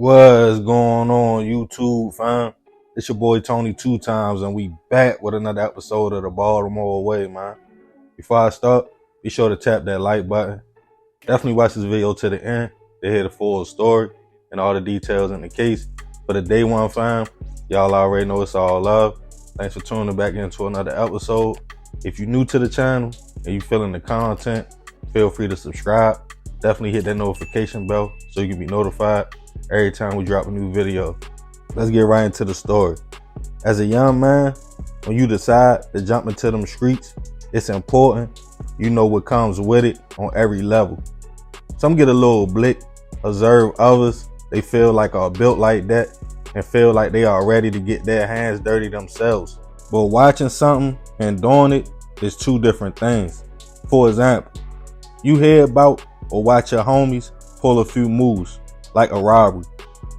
What's going on, YouTube fam? It's your boy Tony 2 times, and we back with another episode of the Baltimore Way, man. Before I start, be sure to tap that like button. Definitely watch this video to the end to hear the full story and all the details in the case. For the day one fam, y'all already know it's all love. Thanks for tuning back into another episode. If you're new to the channel and you feeling the content, feel free to subscribe. Definitely hit that notification bell so you can be notified every time we drop a new video. Let's get right into the story. As a young man, when you decide to jump into them streets, it's important you know what comes with it on every level. Some get a little blick, observe others they feel like are built like that and feel like they are ready to get their hands dirty themselves. But watching something and doing it is two different things. For example, you hear about or watch your homies pull a few moves, like a robbery.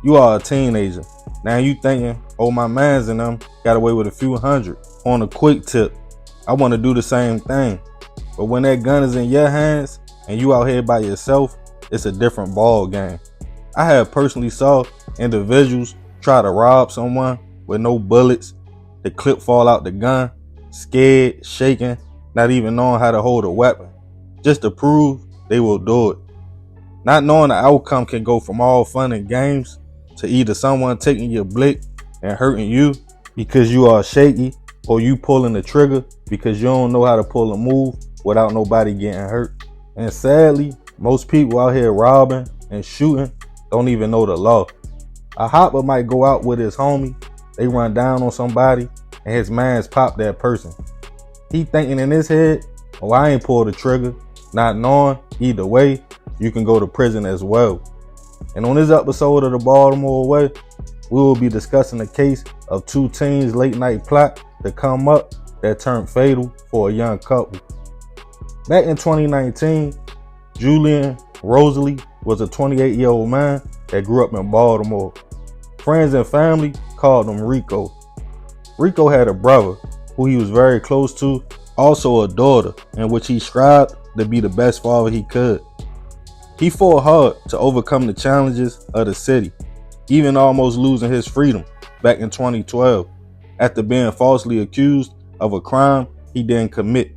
You are a teenager. Now you thinking, oh, my mans and them got away with a few hundred. On a quick tip, I want to do the same thing. But when that gun is in your hands and you out here by yourself, it's a different ball game. I have personally saw individuals try to rob someone with no bullets, the clip fall out the gun, scared, shaking, not even knowing how to hold a weapon, just to prove they will do it. Not knowing the outcome can go from all fun and games to either someone taking your blick and hurting you because you are shaky, or you pulling the trigger because you don't know how to pull a move without nobody getting hurt. And sadly, most people out here robbing and shooting don't even know the law. A hopper might go out with his homie, they run down on somebody, and his mans pop that person. He thinking in his head, oh, I ain't pulled the trigger, not knowing either way, you can go to prison as well. And on this episode of the Baltimore Way, we will be discussing the case of two teens' late night plot to come up that turned fatal for a young couple. Back in 2019, Julian Rosalie was a 28-year-old man that grew up in Baltimore. Friends and family called him Rico. Rico had a brother who he was very close to, also a daughter in which he strived to be the best father he could. He fought hard to overcome the challenges of the city, even almost losing his freedom back in 2012 after being falsely accused of a crime he didn't commit.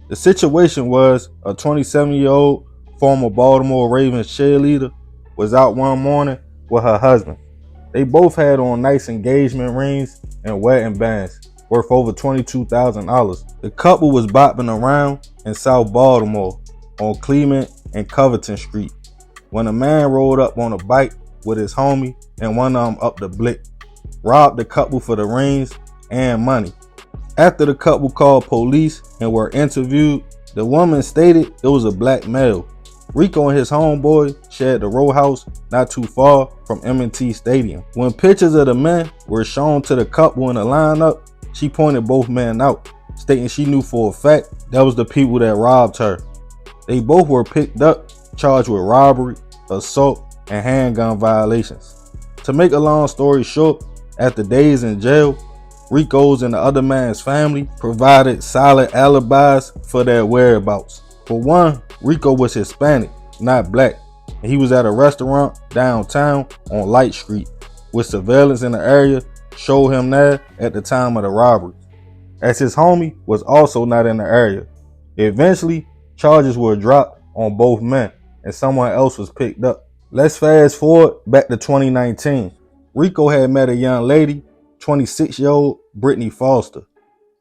The situation was a 27-year-old former Baltimore Ravens cheerleader was out one morning with her husband. They both had on nice engagement rings and wedding bands worth over $22,000. The couple was bopping around in South Baltimore on Clement and Covington Street when a man rolled up on a bike with his homie and one of them up the blick, robbed the couple for the rings and money. After the couple called police and were interviewed, the woman stated it was a black male. Rico and his homeboy shared the row house not too far from M&T Stadium. When pictures of the men were shown to the couple in the lineup, she pointed both men out, stating she knew for a fact that was the people that robbed her. They both were picked up, charged with robbery, assault, and handgun violations. To make a long story short, after days in jail, Rico's and the other man's family provided solid alibis for their whereabouts. For one, Rico was Hispanic, not black, and he was at a restaurant downtown on Light Street, with surveillance in the area showed him there at the time of the robbery, as his homie was also not in the area. Eventually, charges were dropped on both men and someone else was picked up. Let's fast forward back to 2019. Rico had met a young lady, 26-year-old Brittany Foster.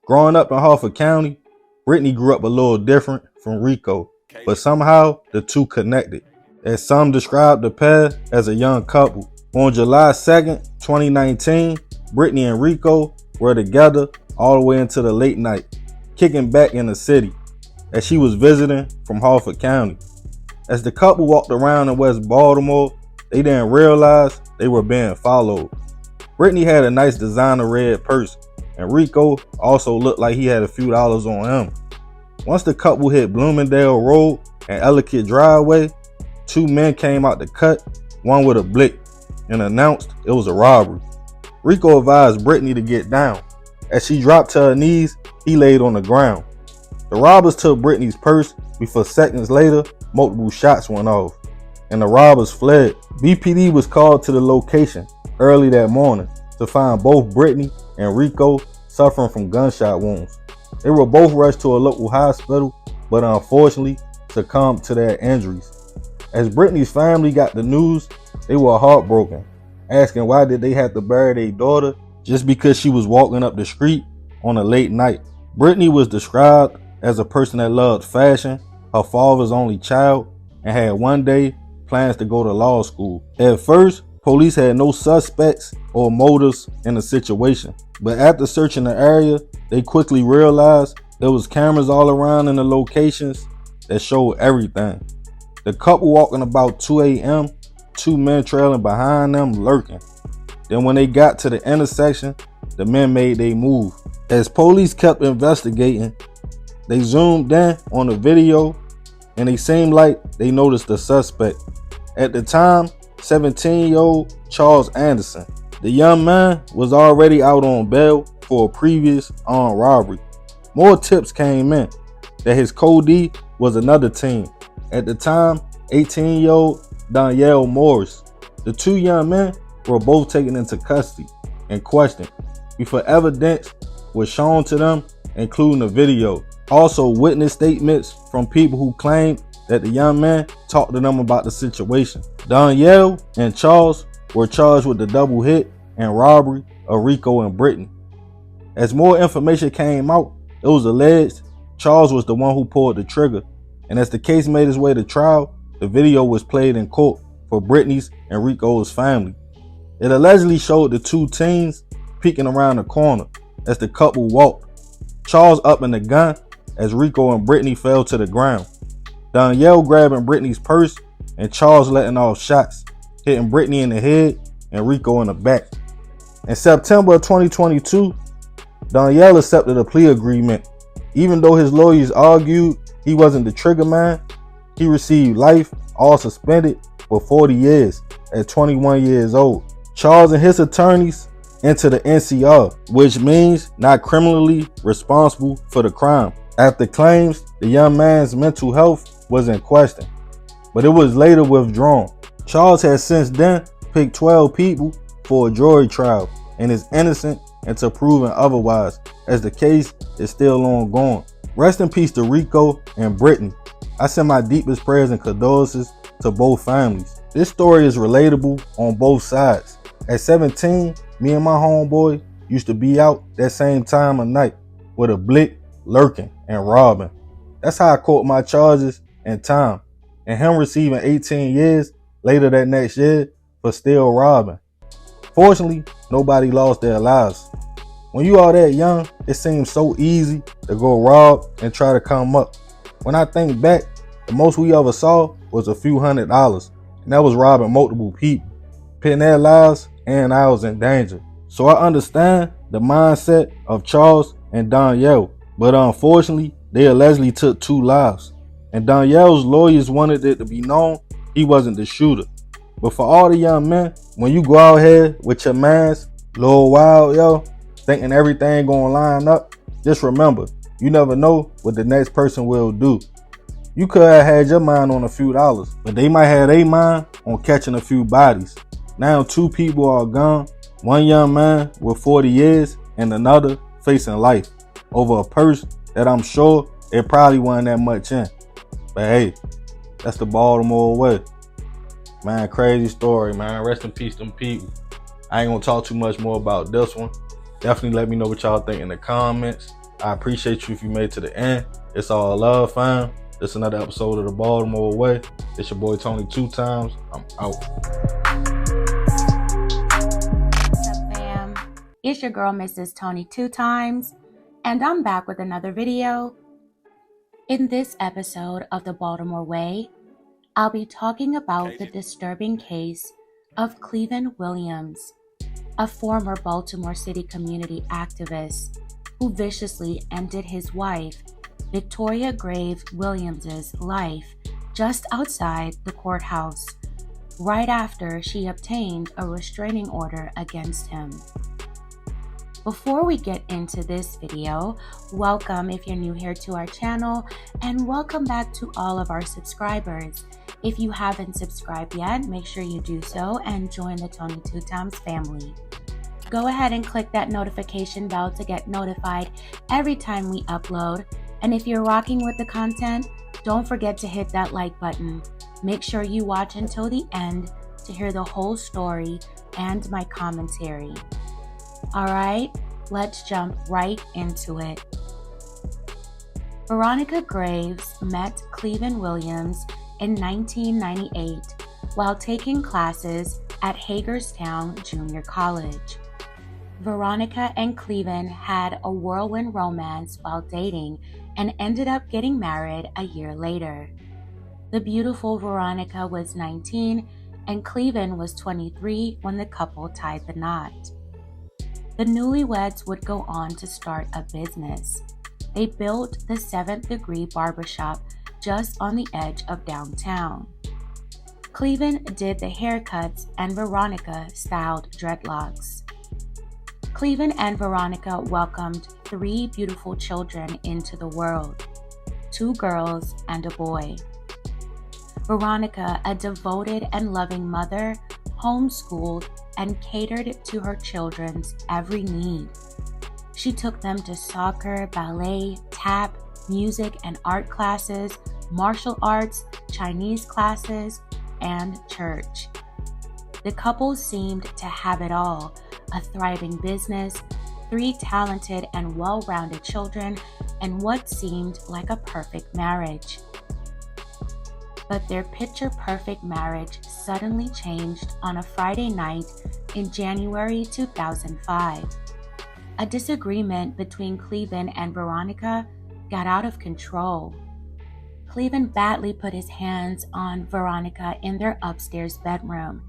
Growing up in Harford County, Brittany grew up a little different from Rico, but somehow the two connected, as some described the pair as a young couple. On July 2nd, 2019, Brittany and Rico were together all the way into the late night, kicking back in the city, as she was visiting from Harford County. As the couple walked around in West Baltimore, they didn't realize they were being followed. Brittany had a nice designer red purse, and Rico also looked like he had a few dollars on him. Once the couple hit Bloomingdale Road and Ellicott Driveway, two men came out the cut, one with a blick, and announced it was a robbery. Rico advised Brittany to get down. As she dropped to her knees, he laid on the ground. The robbers took Brittany's purse before seconds later, multiple shots went off. and the robbers fled. BPD was called to the location early that morning to find both Brittany and Rico suffering from gunshot wounds. They were both rushed to a local hospital, but unfortunately succumbed to their injuries. As Brittany's family got the news, they were heartbroken, asking why did they have to bury their daughter just because she was walking up the street on a late night. Brittany was described as a person that loved fashion, her father's only child, and had one day plans to go to law school. At first, police had no suspects or motives in the situation, but after searching the area, they quickly realized there was cameras all around in the locations that showed everything. The couple walking about 2 a.m., two men trailing behind them lurking. Then when they got to the intersection, the men made their move. As police kept investigating, they zoomed in on the video and it seemed like they noticed the suspect. At the time, 17-year-old Charles Anderson. The young man was already out on bail for a previous armed robbery. More tips came in that his co-D was another teen. At the time, 18-year-old Danielle Morris. The two young men were both taken into custody and questioned before evidence was shown to them, including a video. Also, witness statements from people who claimed that the young man talked to them about the situation. Danielle and Charles were charged with the double hit and robbery of Rico and Brittany. As more information came out, it was alleged Charles was the one who pulled the trigger, and as the case made its way to trial, the video was played in court for Brittany's and Rico's family. It allegedly showed the two teens peeking around the corner as the couple walked, Charles upping the gun as Rico and Brittany fell to the ground. Danielle grabbing Brittany's purse and Charles letting off shots, hitting Brittany in the head and Rico in the back. In September of 2022, Danielle accepted a plea agreement. Even though his lawyers argued he wasn't the trigger man, he received life, all suspended, for 40 years at 21 years old. Charles and his attorneys entered the NCR, which means not criminally responsible for the crime, after claims the young man's mental health was in question, but it was later withdrawn. Charles has since then picked 12 people for a jury trial and is innocent until proven otherwise, as the case is still ongoing. Rest in peace to Rico and Brittany. I send my deepest prayers and condolences to both families. This story is relatable on both sides. At 17, me and my homeboy used to be out that same time of night with a blick, lurking, and robbing. That's how I caught my charges and time, and him receiving 18 years later that next year for still robbing. Fortunately, nobody lost their lives. When you are that young, it seems so easy to go rob and try to come up. When I think back, the most we ever saw was a few $100, and that was robbing multiple people, putting their lives and ours in danger. So I understand the mindset of Charles and Danielle, but unfortunately, they allegedly took 2 lives. And Danielle's lawyers wanted it to be known he wasn't the shooter. But for all the young men, when you go out here with your mans, little wild, yo, thinking everything gonna line up, just remember, you never know what the next person will do. You could have had your mind on a few dollars, but they might have their mind on catching a few bodies. Now 2 people are gone, one young man with 40 years and another facing life over a purse that I'm sure it probably wasn't that much in. But hey, that's the Baltimore way. Man, crazy story, man. Rest in peace to them people. I ain't gonna talk too much more about this one. Definitely let me know what y'all think in the comments. I appreciate you if you made it to the end. It's all love, fam. This is another episode of the Baltimore Way. It's your boy Tony 2 times. I'm out. What's up, fam? It's your girl, Mrs. Tony 2 times, and I'm back with another video. In this episode of the Baltimore Way, I'll be talking about the disturbing case of Cleveland Williams, a former Baltimore City community activist who viciously ended his wife, Victoria Grave Williams' life just outside the courthouse, right after she obtained a restraining order against him. Before we get into this video, welcome if you're new here to our channel, and welcome back to all of our subscribers. If you haven't subscribed yet, make sure you do so and join the Tony Two Times family. Go ahead and click that notification bell to get notified every time we upload. And if you're rocking with the content, don't forget to hit that like button. Make sure you watch until the end to hear the whole story and my commentary. Alright, let's jump right into it. Veronica Graves met Cleveland Williams in 1998 while taking classes at Hagerstown Junior College. Veronica and Cleveland had a whirlwind romance while dating and ended up getting married a year later. The beautiful Veronica was 19 and Cleveland was 23 when the couple tied the knot. The newlyweds would go on to start a business. They built the 7th Degree Barbershop just on the edge of downtown. Cleveland did the haircuts and Veronica styled dreadlocks. Cleveland and Veronica welcomed 3 beautiful children into the world, 2 girls and a boy. Veronica, a devoted and loving mother, homeschooled and catered to her children's every need. She took them to soccer, ballet, tap, music and art classes, martial arts, Chinese classes, and church. The couple seemed to have it all: a thriving business, 3 talented and well-rounded children, and what seemed like a perfect marriage. But their picture-perfect marriage suddenly changed on a Friday night in January 2005. A disagreement between Cleveland and Veronica got out of control. Cleveland badly put his hands on Veronica in their upstairs bedroom.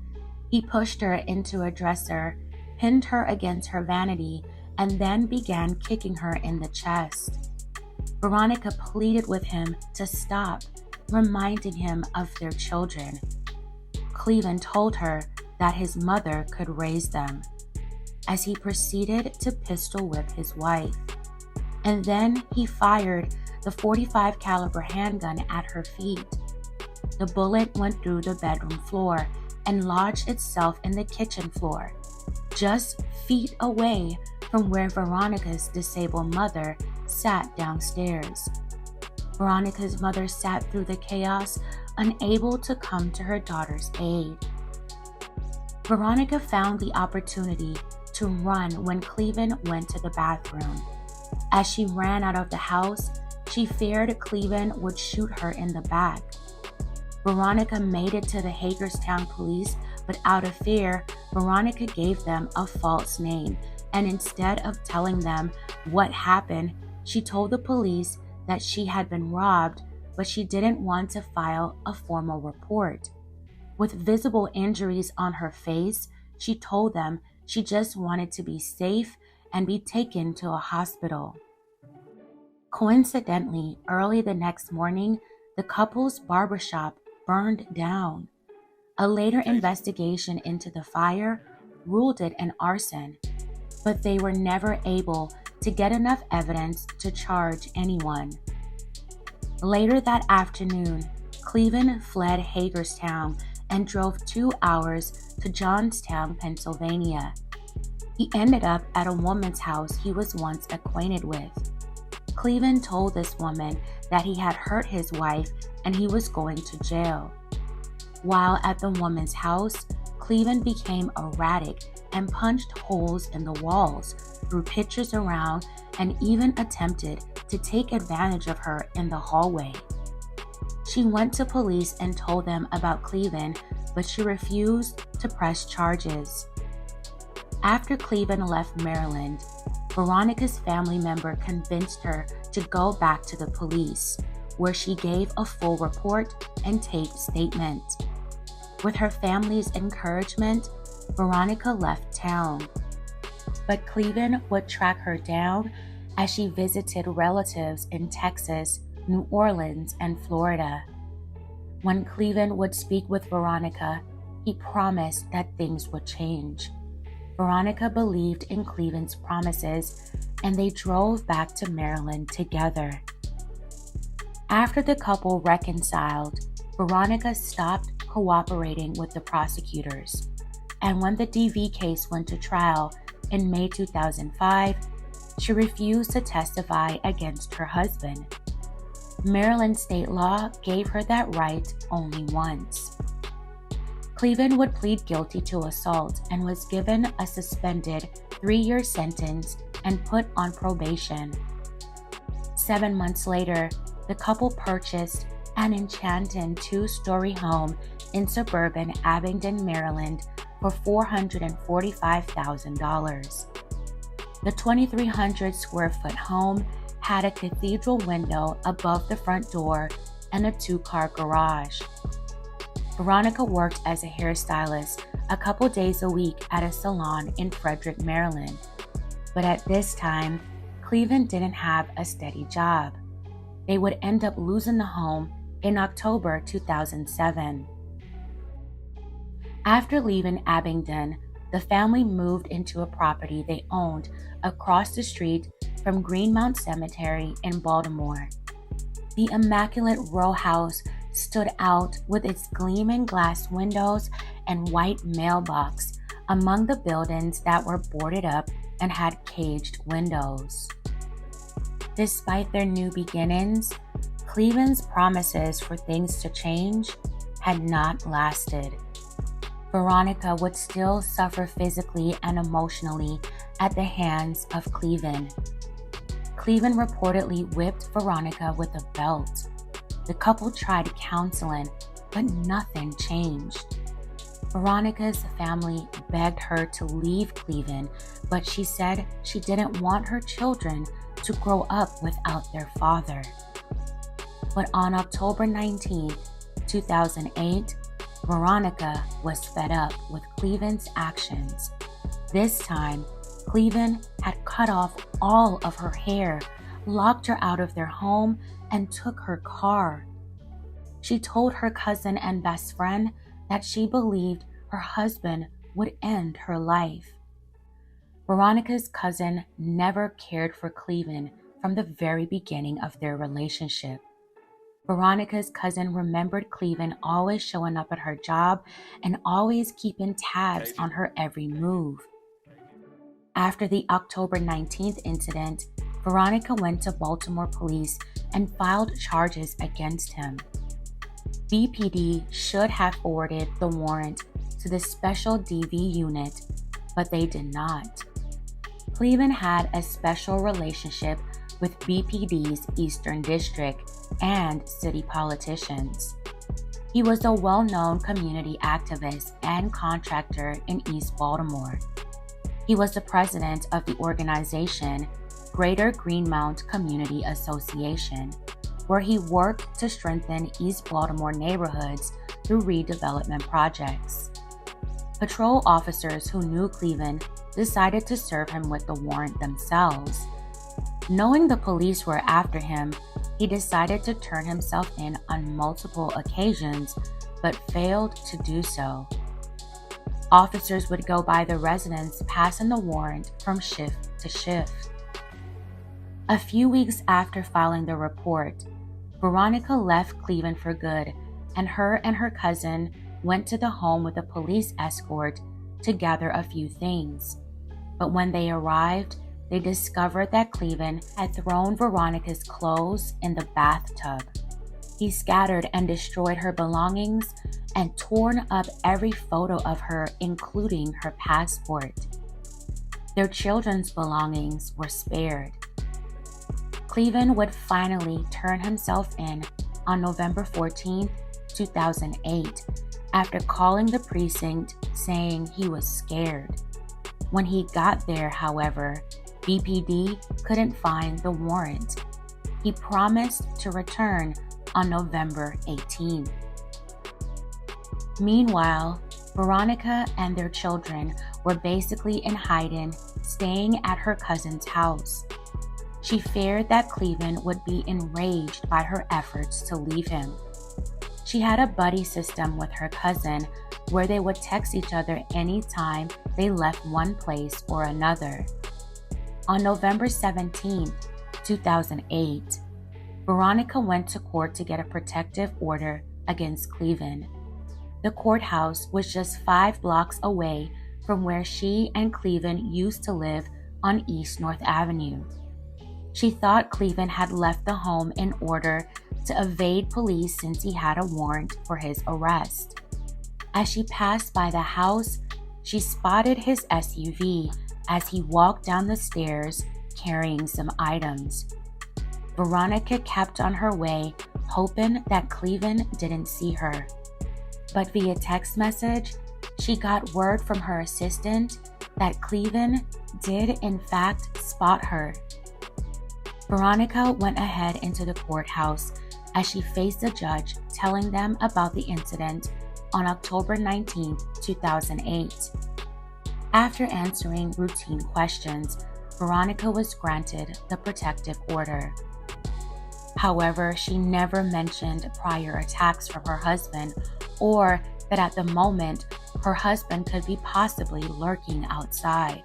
He pushed her into a dresser, pinned her against her vanity, and then began kicking her in the chest. Veronica pleaded with him to stop, reminding him of their children. Cleveland told her that his mother could raise them, as he proceeded to pistol whip his wife. And then he fired the .45 caliber handgun at her feet. The bullet went through the bedroom floor and lodged itself in the kitchen floor, just feet away from where Veronica's disabled mother sat downstairs. Veronica's mother sat through the chaos, unable to come to her daughter's aid. Veronica found the opportunity to run when Cleveland went to the bathroom. As she ran out of the house, she feared Cleveland would shoot her in the back. Veronica made it to the Hagerstown police, but out of fear, Veronica gave them a false name, and instead of telling them what happened, she told the police that she had been robbed, but she didn't want to file a formal report. With visible injuries on her face, she told them she just wanted to be safe and be taken to a hospital. Coincidentally, early the next morning, the couple's barbershop burned down. A later investigation into the fire ruled it an arson, but they were never able to get enough evidence to charge anyone. Later that afternoon, Cleveland fled Hagerstown and drove 2 hours to Johnstown, Pennsylvania. He ended up at a woman's house he was once acquainted with. Cleveland told this woman that he had hurt his wife and he was going to jail. While at the woman's house, Cleveland became erratic and punched holes in the walls, threw pictures around, and even attempted to take advantage of her in the hallway. She went to police and told them about Cleveland, but she refused to press charges. After Cleveland left Maryland, Veronica's family member convinced her to go back to the police, where she gave a full report and taped statement. With her family's encouragement, Veronica left town. But Cleveland would track her down as she visited relatives in Texas, New Orleans, and Florida. When Cleveland would speak with Veronica, he promised that things would change. Veronica believed in Cleveland's promises, and they drove back to Maryland together. After the couple reconciled, Veronica stopped cooperating with the prosecutors, and when the DV case went to trial in May 2005, she refused to testify against her husband. Maryland state law gave her that right only once. Cleveland would plead guilty to assault and was given a suspended 3-year sentence and put on probation. 7 months later, the couple purchased an enchanting 2-story home in suburban Abingdon, Maryland for $445,000. The 2,300 square foot home had a cathedral window above the front door and a 2-car garage. Veronica worked as a hairstylist a couple days a week at a salon in Frederick, Maryland. But at this time, Cleveland didn't have a steady job. They would end up losing the home in October 2007. After leaving Abingdon, the family moved into a property they owned across the street from Greenmount Cemetery in Baltimore. The immaculate row house stood out with its gleaming glass windows and white mailbox among the buildings that were boarded up and had caged windows. Despite their new beginnings, Cleveland's promises for things to change had not lasted. Veronica would still suffer physically and emotionally at the hands of Cleveland. Cleveland reportedly whipped Veronica with a belt. The couple tried counseling, but nothing changed. Veronica's family begged her to leave Cleveland, but she said she didn't want her children to grow up without their father. But on October 19, 2008, Veronica was fed up with Cleveland's actions. This time, Cleveland had cut off all of her hair, locked her out of their home, and took her car. She told her cousin and best friend that she believed her husband would end her life. Veronica's cousin never cared for Cleveland from the very beginning of their relationship. Veronica's cousin remembered Cleveland always showing up at her job and always keeping tabs on her every move. After the October 19th incident, Veronica went to Baltimore police and filed charges against him. BPD should have forwarded the warrant to the special DV unit, but they did not. Cleveland had a special relationship with BPD's Eastern District and city politicians. He was a well-known community activist and contractor in East Baltimore. He was the president of the organization Greater Greenmount Community Association, where he worked to strengthen East Baltimore neighborhoods through redevelopment projects. Patrol officers who knew Cleveland decided to serve him with the warrant themselves. Knowing the police were after him, he decided to turn himself in on multiple occasions, but failed to do so. Officers would go by the residence passing the warrant from shift to shift. A few weeks after filing the report, Veronica left Cleveland for good, and her cousin went to the home with a police escort to gather a few things. But when they arrived, they discovered that Cleveland had thrown Veronica's clothes in the bathtub. He scattered and destroyed her belongings and torn up every photo of her, including her passport. Their children's belongings were spared. Cleveland would finally turn himself in on November 14, 2008, after calling the precinct saying he was scared. When he got there, however, BPD couldn't find the warrant. He promised to return on November 18. Meanwhile, Veronica and their children were basically in hiding, staying at her cousin's house. She feared that Cleveland would be enraged by her efforts to leave him. She had a buddy system with her cousin where they would text each other anytime they left one place or another. On November 17, 2008, Veronica went to court to get a protective order against Cleveland. The courthouse was just 5 blocks away from where she and Cleveland used to live on East North Avenue. She thought Cleveland had left the home in order to evade police since he had a warrant for his arrest. As she passed by the house, she spotted his SUV as he walked down the stairs carrying some items. Veronica kept on her way, hoping that Cleveland didn't see her. But via text message, she got word from her assistant that Cleveland did in fact spot her. Veronica went ahead into the courthouse as she faced the judge, telling them about the incident on October 19, 2008. After answering routine questions, Veronica was granted the protective order. However, she never mentioned prior attacks from her husband or that at the moment her husband could be possibly lurking outside.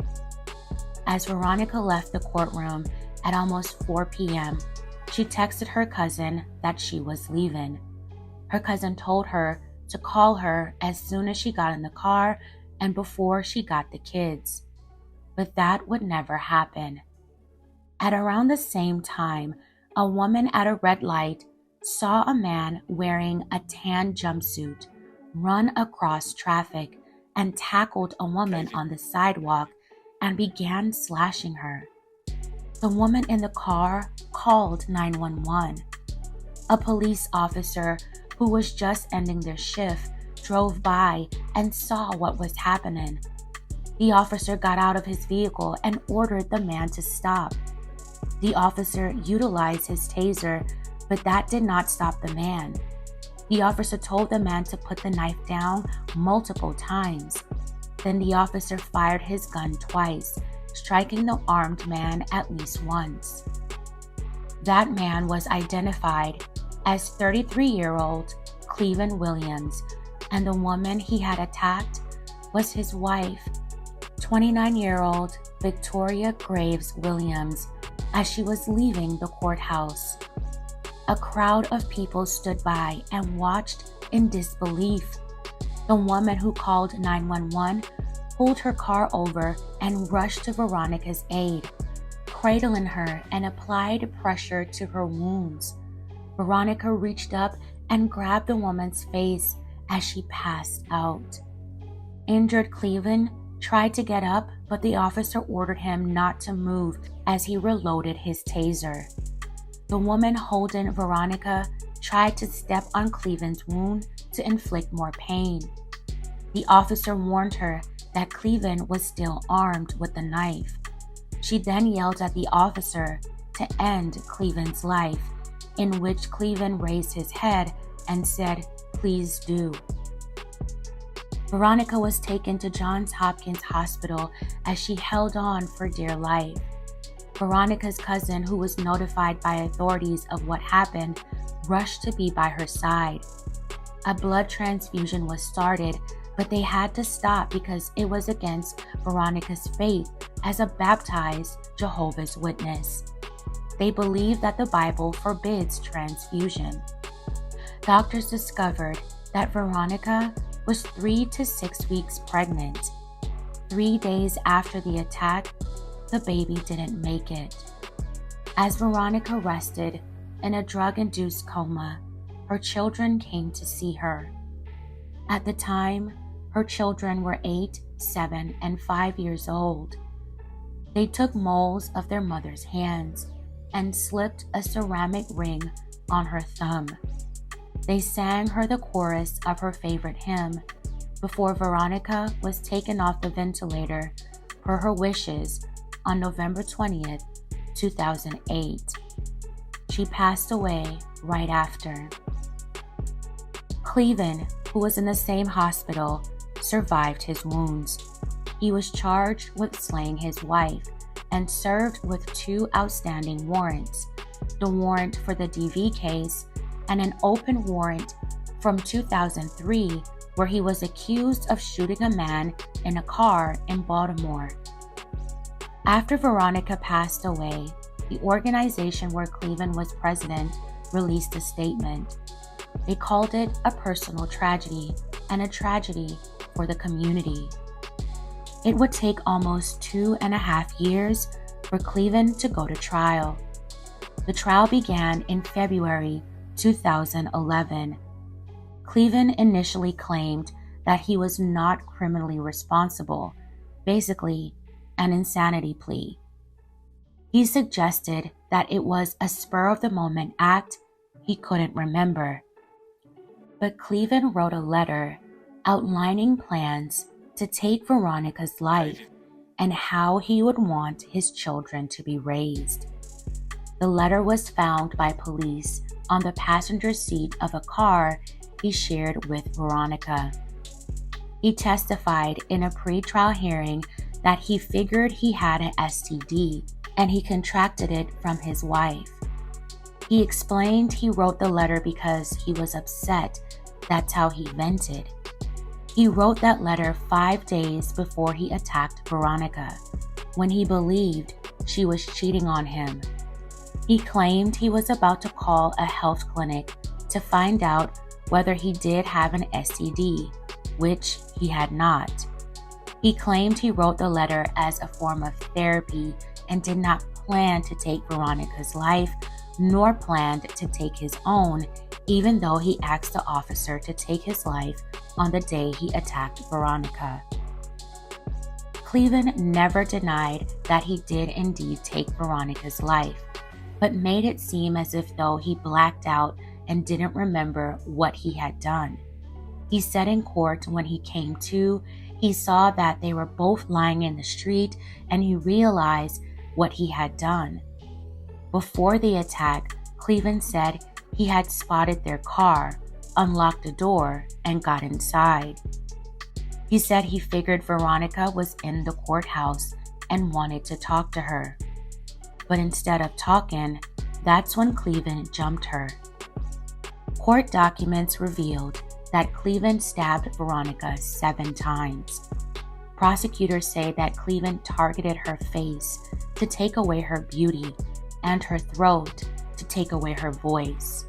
As Veronica left the courtroom at almost 4 p.m., she texted her cousin that she was leaving. Her cousin told her to call her as soon as she got in the car and before she got the kids. But that would never happen. At around the same time, a woman at a red light saw a man wearing a tan jumpsuit run across traffic and tackled a woman on the sidewalk and began slashing her. The woman in the car called 911. A police officer who was just ending their shift drove by and saw what was happening. The officer got out of his vehicle and ordered the man to stop. The officer utilized his taser, but that did not stop the man. The officer told the man to put the knife down multiple times. Then the officer fired his gun twice, striking the armed man at least once. That man was identified as 33-year-old Cleveland Williams, and the woman he had attacked was his wife, 29-year-old Victoria Graves Williams, as she was leaving the courthouse. A crowd of people stood by and watched in disbelief. The woman who called 911 pulled her car over and rushed to Veronica's aid, cradling her and applied pressure to her wounds. Veronica reached up and grabbed the woman's face as she passed out. Injured Cleveland tried to get up, but the officer ordered him not to move as he reloaded his taser. The woman holding Veronica tried to step on Cleveland's wound to inflict more pain. The officer warned her that Cleveland was still armed with the knife. She then yelled at the officer to end Cleveland's life, in which Cleveland raised his head and said, "Please do." Veronica was taken to Johns Hopkins Hospital as she held on for dear life. Veronica's cousin, who was notified by authorities of what happened, rushed to be by her side. A blood transfusion was started, but they had to stop because it was against Veronica's faith as a baptized Jehovah's Witness. They believe that the Bible forbids transfusion. Doctors discovered that Veronica was 3 to 6 weeks pregnant. 3 days after the attack, the baby didn't make it. As Veronica rested in a drug-induced coma, her children came to see her. At the time, her children were 8, 7, and 5 years old. They took molds of their mother's hands and slipped a ceramic ring on her thumb. They sang her the chorus of her favorite hymn before Veronica was taken off the ventilator per her wishes on November 20th, 2008. She passed away right after. Cleveland, who was in the same hospital, survived his wounds. He was charged with slaying his wife and served with 2 outstanding warrants, the warrant for the DV case and an open warrant from 2003 where he was accused of shooting a man in a car in Baltimore. After Veronica passed away, the organization where Cleveland was president released a statement. They called it a personal tragedy and a tragedy for the community. It would take almost 2.5 years for Cleven to go to trial. The trial began in February 2011. Cleven initially claimed that he was not criminally responsible, basically an insanity plea. He suggested that it was a spur-of-the-moment act he couldn't remember. But Cleven wrote a letter outlining plans to take Veronica's life and how he would want his children to be raised. The letter was found by police on the passenger seat of a car he shared with Veronica. He testified in a pre-trial hearing that he figured he had an STD and he contracted it from his wife. He explained he wrote the letter because he was upset. That's how he vented. He wrote that letter 5 days before he attacked Veronica, when he believed she was cheating on him. He claimed he was about to call a health clinic to find out whether he did have an STD, which he had not. He claimed he wrote the letter as a form of therapy and did not plan to take Veronica's life, nor planned to take his own, even though he asked the officer to take his life on the day he attacked Veronica. Cleven never denied that he did indeed take Veronica's life, but made it seem as if though he blacked out and didn't remember what he had done. He said in court when he came to, he saw that they were both lying in the street and he realized what he had done. Before the attack, Cleven said he had spotted their car, unlocked the door, and got inside. He said he figured Veronica was in the courthouse and wanted to talk to her. But instead of talking, that's when Cleven jumped her. Court documents revealed that Cleven stabbed Veronica 7 times. Prosecutors say that Cleven targeted her face to take away her beauty and her throat to take away her voice.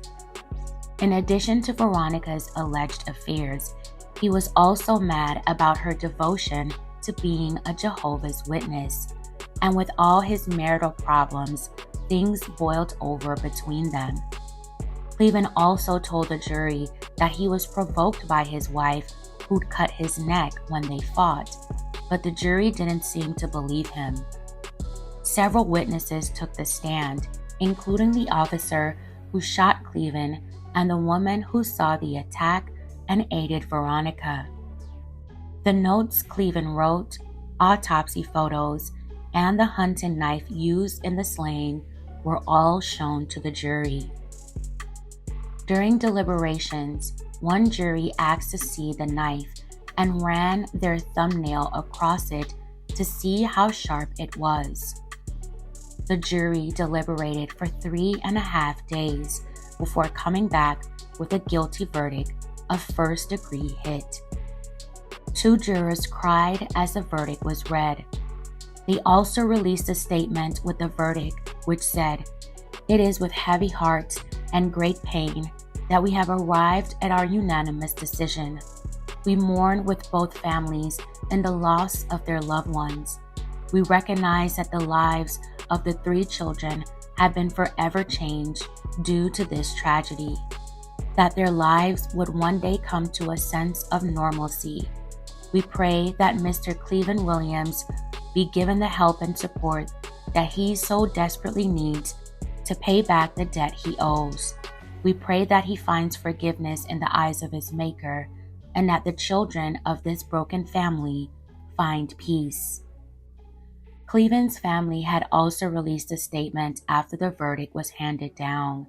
In addition to Veronica's alleged affairs, he was also mad about her devotion to being a Jehovah's Witness, and with all his marital problems, things boiled over between them. Cleven also told the jury that he was provoked by his wife, who'd cut his neck when they fought, but the jury didn't seem to believe him. Several witnesses took the stand, including the officer who shot Cleven and the woman who saw the attack and aided Veronica. The notes Cleven wrote, autopsy photos, and the hunting knife used in the slaying were all shown to the jury. During deliberations, one jury asked to see the knife and ran their thumbnail across it to see how sharp it was. The jury deliberated for 3.5 days before coming back with a guilty verdict of first-degree hit. 2 jurors cried as the verdict was read. They also released a statement with the verdict, which said, "It is with heavy heart and great pain that we have arrived at our unanimous decision. We mourn with both families in the loss of their loved ones. We recognize that the lives of the 3 children have been forever changed due to this tragedy, that their lives would one day come to a sense of normalcy. We pray that Mr. Cleven Williams be given the help and support that he so desperately needs to pay back the debt he owes. We pray that he finds forgiveness in the eyes of his Maker, and that the children of this broken family find peace." Cleven's family had also released a statement after the verdict was handed down.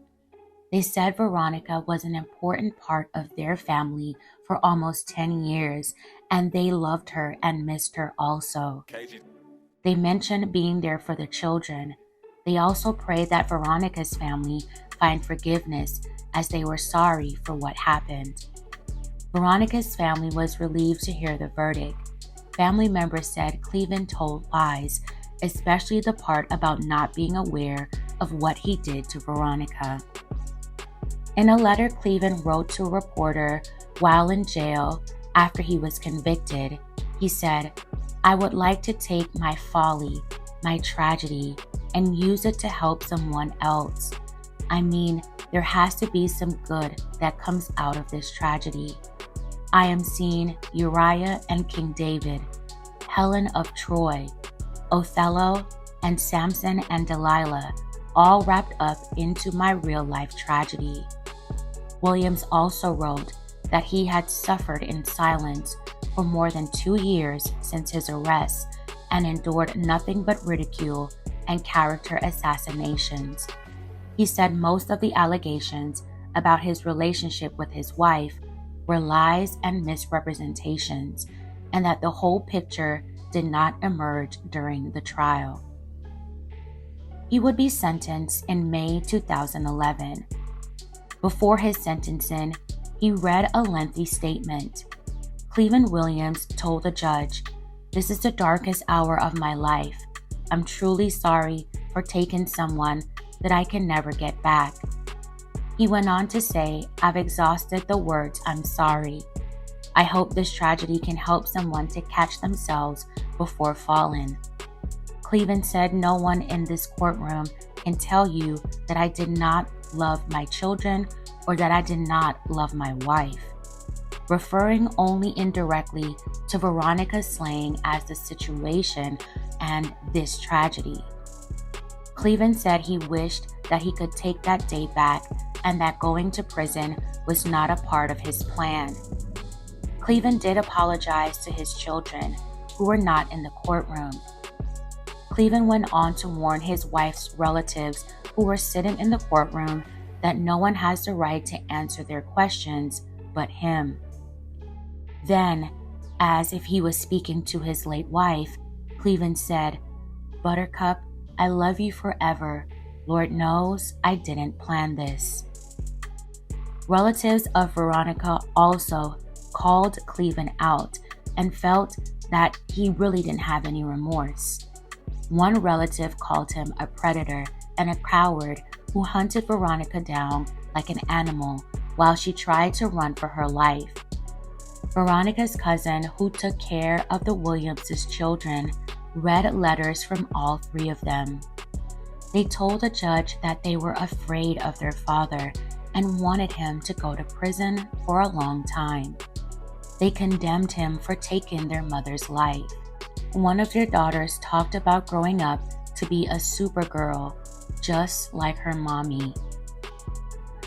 They said Veronica was an important part of their family for almost 10 years, and they loved her and missed her also. They mentioned being there for the children. They also prayed that Veronica's family find forgiveness, as they were sorry for what happened. Veronica's family was relieved to hear the verdict. Family members said Cleven told lies, especially the part about not being aware of what he did to Veronica. In a letter Cleveland wrote to a reporter while in jail after he was convicted, he said, "I would like to take my folly, my tragedy, and use it to help someone else. I mean, there has to be some good that comes out of this tragedy. I am seeing Uriah and King David, Helen of Troy, Othello, and Samson and Delilah, all wrapped up into my real-life tragedy." Williams also wrote that he had suffered in silence for more than 2 years since his arrest and endured nothing but ridicule and character assassinations. He said most of the allegations about his relationship with his wife were lies and misrepresentations, and that the whole picture did not emerge during the trial. He would be sentenced in May 2011. Before his sentencing, he read a lengthy statement. Cleveland Williams told the judge, "This is the darkest hour of my life. I'm truly sorry for taking someone that I can never get back." He went on to say, "I've exhausted the words I'm sorry. I hope this tragedy can help someone to catch themselves before falling." Cleveland said, "No one in this courtroom can tell you that I did not love my children or that I did not love my wife," referring only indirectly to Veronica's slaying as the situation and this tragedy. Cleveland said he wished that he could take that day back and that going to prison was not a part of his plan. Cleveland did apologize to his children, who were not in the courtroom. Cleveland went on to warn his wife's relatives who were sitting in the courtroom that no one has the right to answer their questions but him. Then, as if he was speaking to his late wife, Cleveland said, "Buttercup, I love you forever. Lord knows I didn't plan this." Relatives of Veronica also called Cleveland out and felt that he really didn't have any remorse. One relative called him a predator and a coward who hunted Veronica down like an animal while she tried to run for her life. Veronica's cousin, who took care of the Williams' children, read letters from all 3 of them. They told the judge that they were afraid of their father and wanted him to go to prison for a long time. They condemned him for taking their mother's life. One of their daughters talked about growing up to be a supergirl, just like her mommy.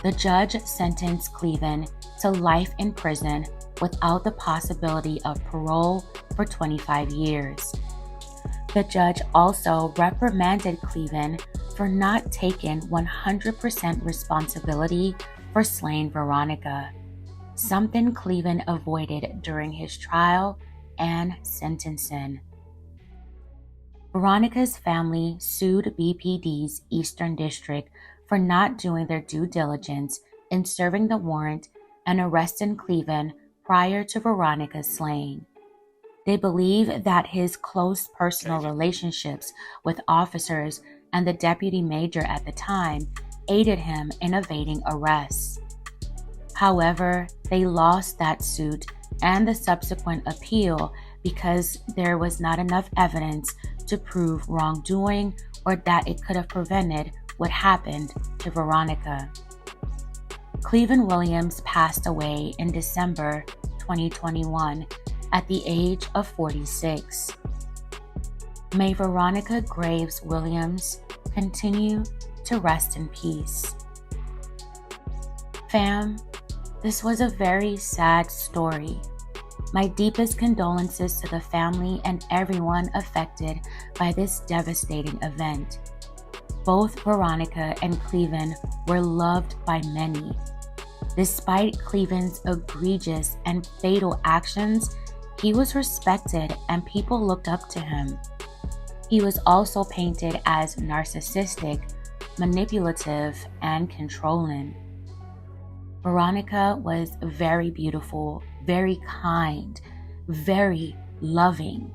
The judge sentenced Cleveland to life in prison without the possibility of parole for 25 years. The judge also reprimanded Cleveland for not taking 100% responsibility for slaying Veronica, something Cleveland avoided during his trial and sentencing. Veronica's family sued BPD's Eastern District for not doing their due diligence in serving the warrant and arresting Cleveland prior to Veronica's slaying. They believe that his close personal relationships with officers and the deputy major at the time aided him in evading arrests. However, they lost that suit and the subsequent appeal because there was not enough evidence to prove wrongdoing or that it could have prevented what happened to Veronica. Cleveland Williams passed away in December 2021 at the age of 46. May Veronica Graves Williams continue to rest in peace. Fam, this was a very sad story. My deepest condolences to the family and everyone affected by this devastating event. Both Veronica and Cleveland were loved by many. Despite Cleveland's egregious and fatal actions, he was respected and people looked up to him. He was also painted as narcissistic, manipulative, and controlling. Veronica was very beautiful, very kind, very loving.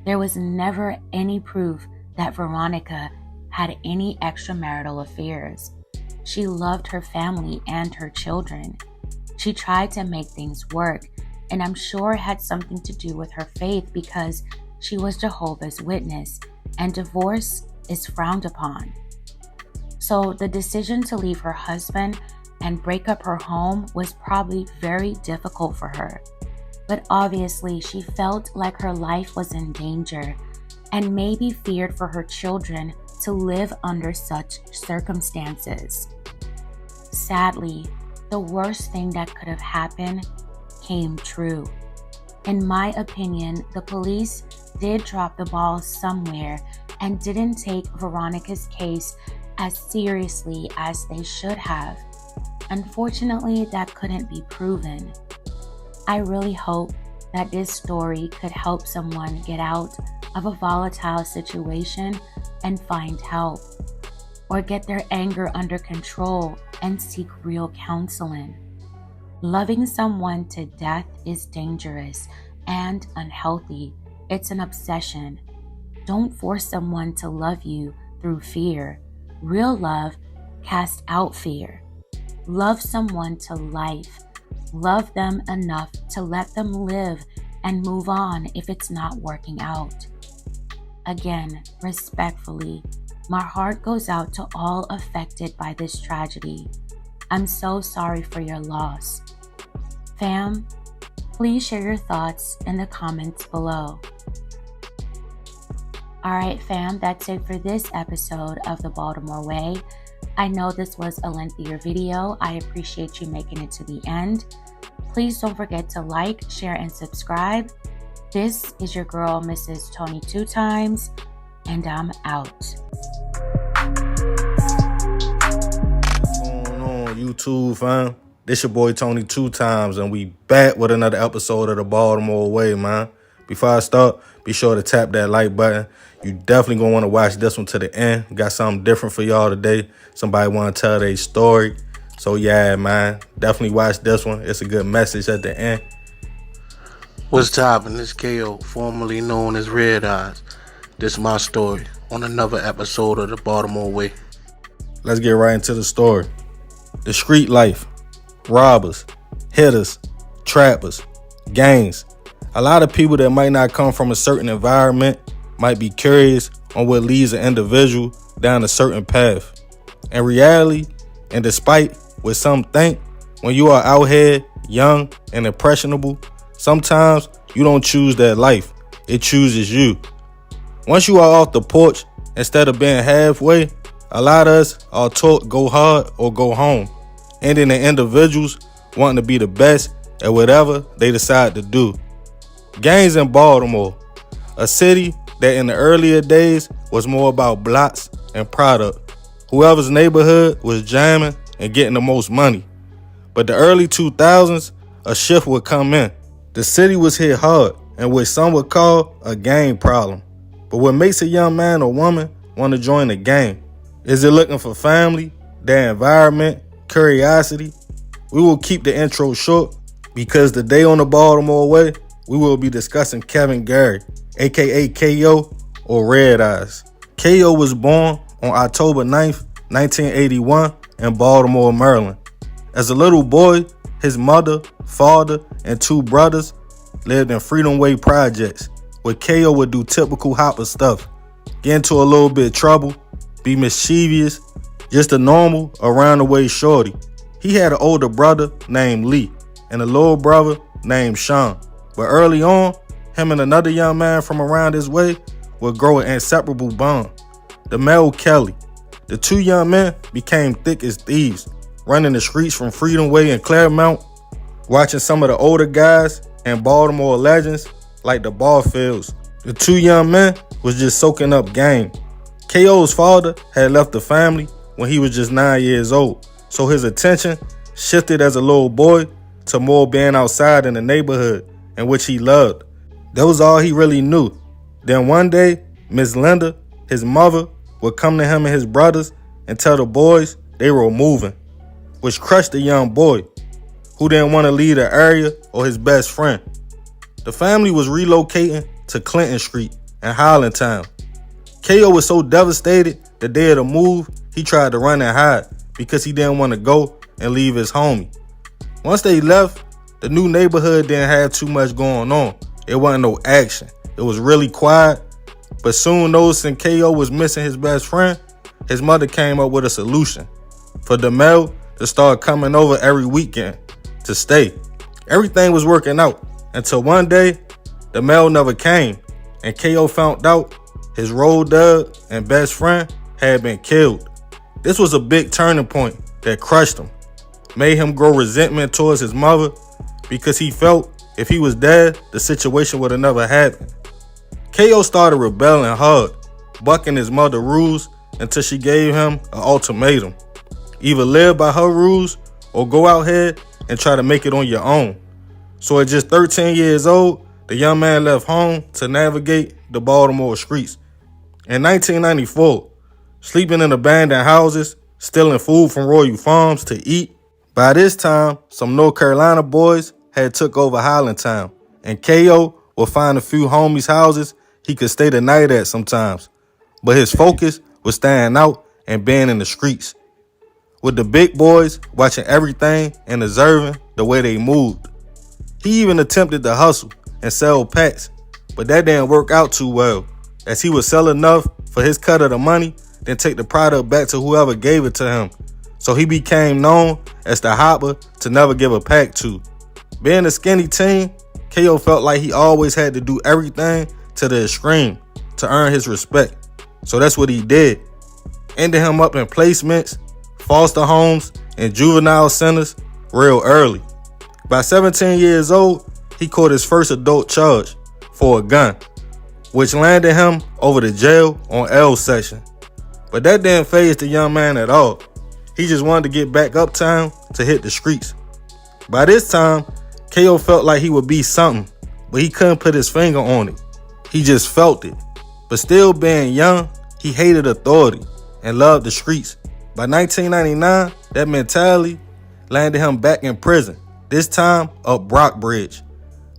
There was never any proof that Veronica had any extramarital affairs. She loved her family and her children. She tried to make things work, and I'm sure it had something to do with her faith because she was Jehovah's Witness, and divorce is frowned upon. So the decision to leave her husband and break up her home was probably very difficult for her. But obviously, she felt like her life was in danger and maybe feared for her children to live under such circumstances. Sadly, the worst thing that could have happened came true. In my opinion, the police did drop the ball somewhere and didn't take Veronica's case as seriously as they should have. Unfortunately, that couldn't be proven. I really hope that this story could help someone get out of a volatile situation and find help, or get their anger under control and seek real counseling. Loving someone to death is dangerous and unhealthy. It's an obsession. Don't force someone to love you through fear. Real love casts out fear. Love someone to life. Love them enough to let them live and move on if it's not working out. Again, respectfully, my heart goes out to all affected by this tragedy. I'm so sorry for your loss. Fam, please share your thoughts in the comments below. Alright fam, that's it for this episode of The Baltimore Way. I know this was a lengthier video. I appreciate you making it to the end. Please don't forget to like, share, and subscribe. This is your girl, Mrs. Tony 2 Times, and I'm out. What's going on, YouTube fam? This your boy Tony 2 Times, and we back with another episode of The Baltimore Way, man. Before I start, be sure to tap that like button. You definitely gonna want to watch this one to the end. Got something different for y'all today. Somebody want to tell their story. So yeah, man, definitely watch this one. It's a good message at the end. What's toppin'? This KO, formerly known as Red Eyes. This is my story on another episode of The Baltimore Way. Let's get right into the story. The street life, robbers, hitters, trappers, gangs. A lot of people that might not come from a certain environment might be curious on what leads an individual down a certain path. In reality, and despite what some think, when you are out here young and impressionable, sometimes you don't choose that life. It chooses you. Once you are off the porch, instead of being halfway, a lot of us are taught go hard or go home, ending the individuals wanting to be the best at whatever they decide to do. Gangs in Baltimore, a city that in the earlier days was more about blocks and product. Whoever's neighborhood was jamming and getting the most money. But the early 2000s, a shift would come in. The city was hit hard and what some would call a gang problem. But what makes a young man or woman want to join the gang? Is it looking for family, their environment, curiosity? We will keep the intro short because today on The Baltimore Way, we will be discussing Kevin Gary, aka KO or Red Eyes. KO was born on October 9th, 1981 in Baltimore, Maryland. As a little boy, his mother, father, and 2 brothers lived in Freedom Way projects, where KO would do typical hopper stuff, get into a little bit of trouble, be mischievous, just a normal around the way shorty. He had an older brother named Lee and a little brother named Sean. But early on, him and another young man from around his way would grow an inseparable bond. The male Kelly. The 2 young men became thick as thieves, running the streets from Freedom Way and Claremont, watching some of the older guys and Baltimore legends like the Barfields. The 2 young men was just soaking up game. KO's father had left the family when he was just 9 years old, so his attention shifted as a little boy to more being outside in the neighborhood, in which he loved. That was all he really knew. Then one day, Miss Linda, his mother, would come to him and his brothers and tell the boys they were moving, which crushed the young boy, who didn't want to leave the area or his best friend. The family was relocating to Clinton Street in Highlandtown. KO was so devastated the day of the move, he tried to run and hide, because he didn't want to go and leave his homie. Once they left, the new neighborhood didn't have too much going on. It wasn't no action. It was really quiet. But soon noticing KO was missing his best friend, his mother came up with a solution for DeMel to start coming over every weekend to stay. Everything was working out until one day, DeMel never came, and KO found out his road dog and best friend had been killed. This was a big turning point that crushed him, made him grow resentment towards his mother because he felt if he was dead, the situation would have never happened. KO started rebelling hard, bucking his mother's rules until she gave him an ultimatum. Either live by her rules or go out here and try to make it on your own. So at just 13 years old, the young man left home to navigate the Baltimore streets. In 1994, sleeping in abandoned houses, stealing food from Royal Farms to eat. By this time, some North Carolina boys had took over Highlandtown, and KO would find a few homies' houses he could stay the night at sometimes. But his focus was staying out and being in the streets, with the big boys watching everything and observing the way they moved. He even attempted to hustle and sell packs, but that didn't work out too well, as he would sell enough for his cut of the money, then take the product back to whoever gave it to him. So he became known as the hopper to never give a pack to. Being a skinny teen, KO felt like he always had to do everything to the extreme to earn his respect. So that's what he did. Ended him up in placements, foster homes, and juvenile centers real early. By 17 years old, he caught his first adult charge for a gun, which landed him over the jail on L section. But that didn't faze the young man at all. He just wanted to get back uptown to hit the streets. By this time, KO felt like he would be something, but he couldn't put his finger on it. He just felt it. But still being young, he hated authority and loved the streets. By 1999, that mentality landed him back in prison, this time up Brockbridge.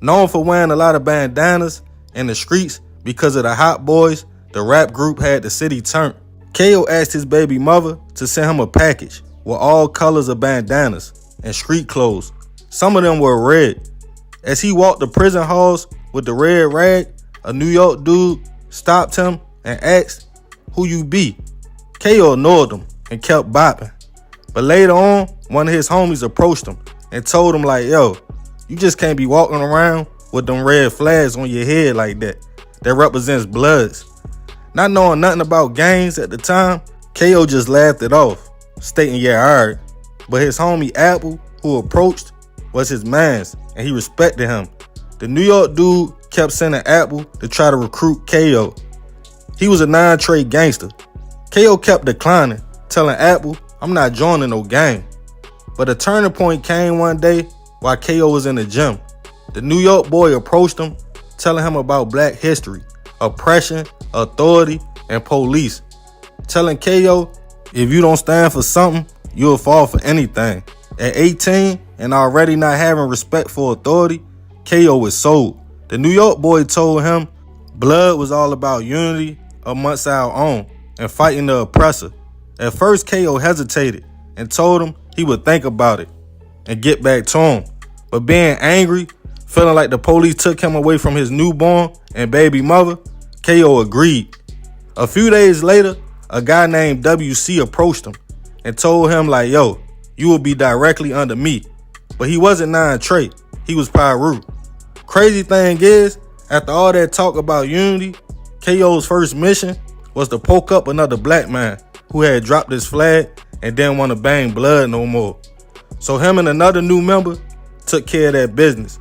Known for wearing a lot of bandanas in the streets because of the Hot Boys, the rap group had the city turned. KO asked his baby mother to send him a package with all colors of bandanas and street clothes. Some of them were red. As he walked the prison halls with the red rag, a New York dude stopped him and asked, "Who you be?" KO ignored him and kept bopping. But later on, one of his homies approached him and told him like, "Yo, you just can't be walking around with them red flags on your head like that. That represents Bloods." Not knowing nothing about gangs at the time, KO just laughed it off, stating, "Yeah, alright." But his homie Apple, who approached, was his mans, and he respected him. The New York dude kept sending Apple to try to recruit KO. He was a non-trade gangster. KO kept declining, telling Apple, "I'm not joining no gang." But a turning point came one day while KO was in the gym. The New York boy approached him, telling him about black history, oppression, authority, and police. Telling KO, if you don't stand for something, you'll fall for anything. At 18 and already not having respect for authority, KO was sold. The New York boy told him blood was all about unity amongst our own and fighting the oppressor. At first, KO hesitated and told him he would think about it and get back to him. But being angry, feeling like the police took him away from his newborn and baby mother, KO agreed. A few days later, a guy named WC approached him and told him like, "Yo, you will be directly under me." But he wasn't non-trait, he was Pyru. Crazy thing is, after all that talk about unity, KO's first mission was to poke up another black man who had dropped his flag and didn't want to bang blood no more. So him and another new member took care of that business.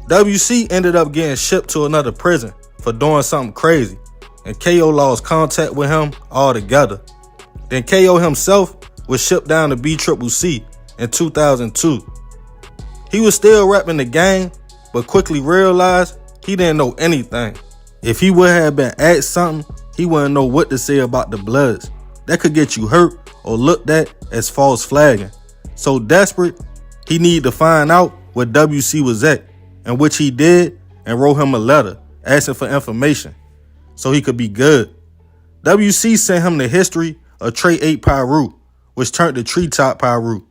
WC ended up getting shipped to another prison for doing something crazy, and KO lost contact with him altogether. Then KO himself was shipped down to BCCC in 2002. He was still repping the gang, but quickly realized he didn't know anything. If he would have been asked something, he wouldn't know what to say about the Bloods. That could get you hurt or looked at as false flagging. So desperate, he needed to find out where WC was at, and which he did, and wrote him a letter asking for information so he could be good. WC sent him the history of Trait 8 Pyru, which turned to treetop Pyru.